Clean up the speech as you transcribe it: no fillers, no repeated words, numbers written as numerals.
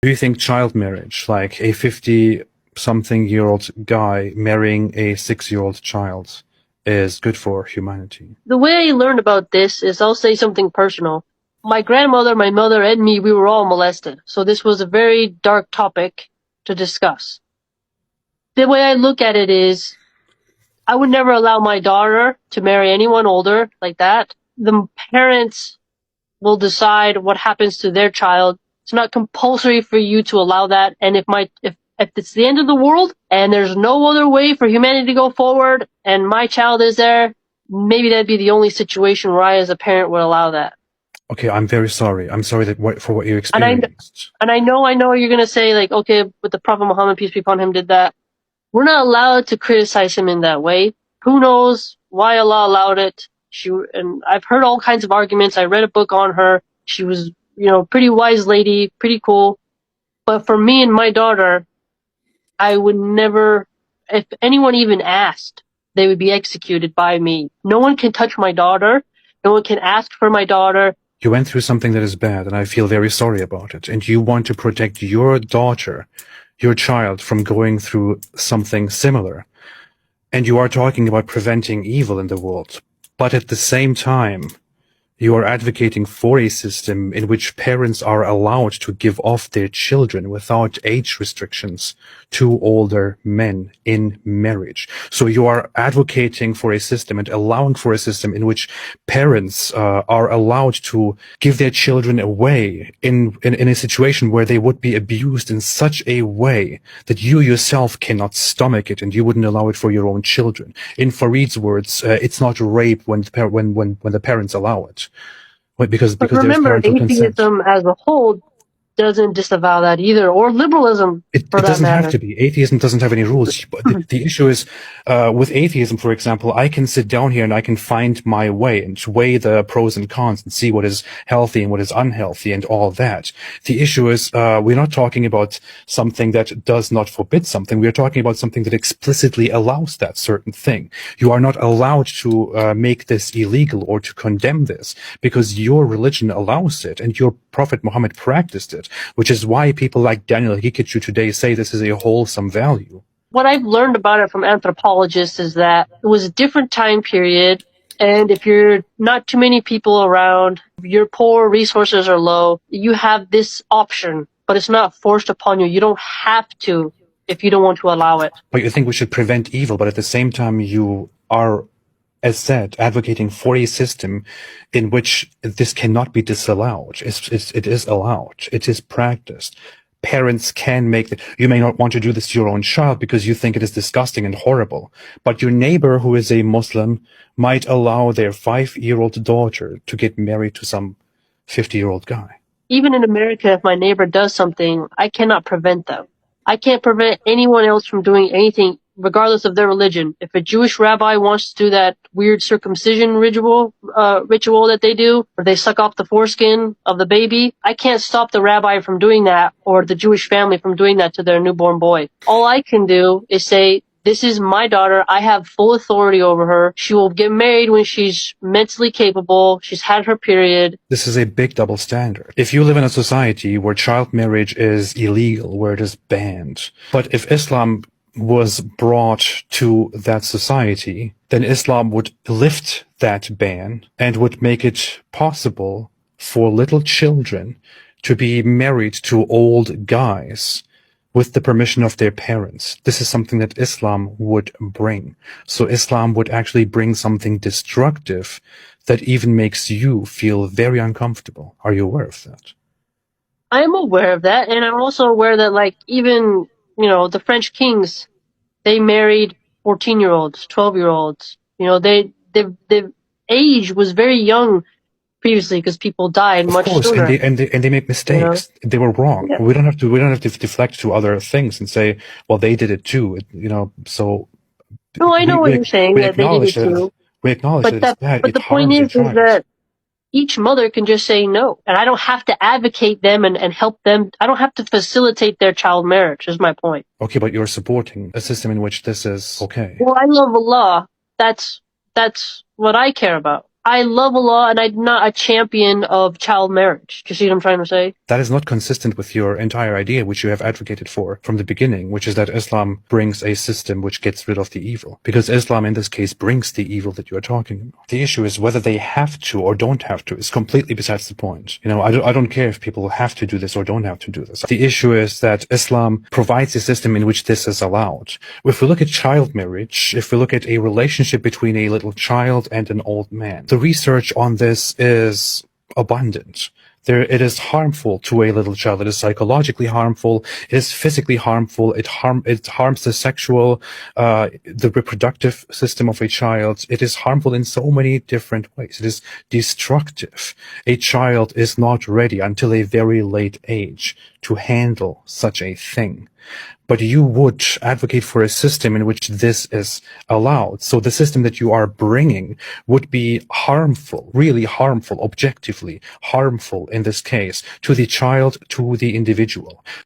Do you think child marriage, like a 50-something-year-old guy marrying a 6-year-old child, is good for humanity? The way I learned about this is I'll say something personal. My grandmother, my mother, and me, we were all molested. So this was a very dark topic to discuss. The way I look at it is I would never allow my daughter to marry anyone older like that. The parents will decide what happens to their child. It's not compulsory for you to allow that. And if it's the end of the world and there's no other way for humanity to go forward and my child is there, maybe that'd be the only situation where I as a parent would allow that. Okay, I'm very sorry. I'm sorry for what you And experienced. I know you're gonna say like, okay, but the Prophet Muhammad, peace be upon him, did that. We're not allowed to criticize him in that way. Who knows why Allah allowed it? And I've heard all kinds of arguments. I read a book on her. She was, pretty wise lady, pretty cool. But for me and my daughter, I would never, if anyone even asked, they would be executed by me. No one can touch my daughter. No one can ask for my daughter. You went through something that is bad, and I feel very sorry about it. And you want to protect your daughter, your child, from going through something similar. And you are talking about preventing evil in the world. But at the same time, you are advocating for a system in which parents are allowed to give off their children without age restrictions to older men in marriage. So you are advocating for a system and allowing for a system in which parents are allowed to give their children away in a situation where they would be abused in such a way that you yourself cannot stomach it and you wouldn't allow it for your own children. In Farid's words, it's not rape when the parents allow it. Because But there's remember, parental consent. atheism as a whole doesn't disavow that either, or liberalism for It that doesn't have matter. to be. Atheism doesn't have any rules. But the issue is, with atheism, for example, I can sit down here and I can find my way and weigh the pros and cons and see what is healthy and what is unhealthy and all that. The issue is, we're not talking about something that does not forbid something. We're talking about something that explicitly allows that certain thing. You are not allowed to make this illegal or to condemn this because your religion allows it and your Prophet Muhammad practiced it, which is why people like Daniel Hikichu today say this is a wholesome value. What I've learned about it from anthropologists is that it was a different time period, and if you're not too many people around, your poor, resources are low, you have this option, but it's not forced upon you. You don't have to if you don't want to allow it. But you think we should prevent evil, but at the same time you are, as said, advocating for a system in which this cannot be disallowed. It is allowed. It is practiced. Parents can make it. You may not want to do this to your own child because you think it is disgusting and horrible, but your neighbor who is a Muslim might allow their 5-year-old daughter to get married to some 50-year-old guy. Even in America, if my neighbor does something, I cannot prevent them. I can't prevent anyone else from doing anything, regardless of their religion. If a Jewish rabbi wants to do that weird circumcision ritual that they do, or they suck off the foreskin of the baby, I can't stop the rabbi from doing that, or the Jewish family from doing that to their newborn boy. All I can do is say, this is my daughter. I have full authority over her. She will get married when she's mentally capable. She's had her period. This is a big double standard. If you live in a society where child marriage is illegal, where it is banned, but if Islam was brought to that society, then Islam would lift that ban and would make it possible for little children to be married to old guys with the permission of their parents. This is something that Islam would bring. So Islam would actually bring something destructive that even makes you feel very uncomfortable. Are you aware of that? I am aware of that, and I'm also aware that, even, the French kings, they married 14-year-olds, 12-year-olds. The age was very young previously because people died Of much course, sooner. and they make mistakes. They were wrong. Yeah. We don't have to deflect to other things and say, well, they did it too. So No, I know what you're saying, we that they did it acknowledge that too. we acknowledge that it's bad. But It the point harms your is child. that each mother can just say no, and I don't have to advocate them and help them. I don't have to facilitate their child marriage, is my point. Okay, but you're supporting a system in which this is okay. Well, I love Allah. That's what I care about. I love Allah and I'm not a champion of child marriage. Do you see what I'm trying to say? That is not consistent with your entire idea, which you have advocated for from the beginning, which is that Islam brings a system which gets rid of the evil. Because Islam, in this case, brings the evil that you are talking about. The issue is whether they have to or don't have to is completely besides the point. You know, I don't care if people have to do this or don't have to do this. The issue is that Islam provides a system in which this is allowed. If we look at child marriage, if we look at a relationship between a little child and an old man, the research on this is abundant. It is harmful to a little child. It is psychologically harmful. It is physically harmful. It harms the sexual, the reproductive system of a child. It is harmful in so many different ways. It is destructive. A child is not ready until a very late age to handle such a thing. But you would advocate for a system in which this is allowed. So the system that you are bringing would be harmful, really harmful, objectively harmful in this case, to the child, to the individual.